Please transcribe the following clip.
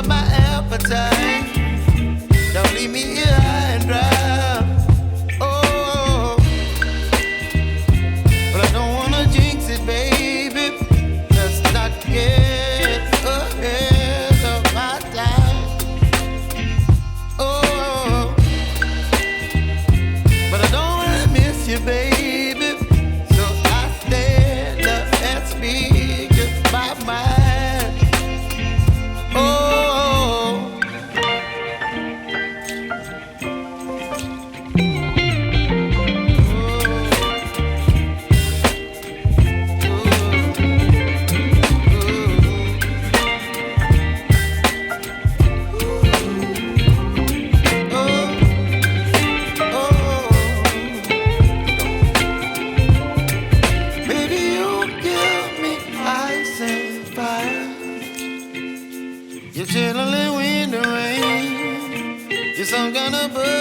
up my appetite. Don't leave me here high and dry. Oh, but I don't wanna jinx it, baby. Let's not get ahead of my time. Oh, but I don't wanna miss you, baby. So I stand up and speak just my mind. Oh. You're chilling in the rain. You're some kind of bird.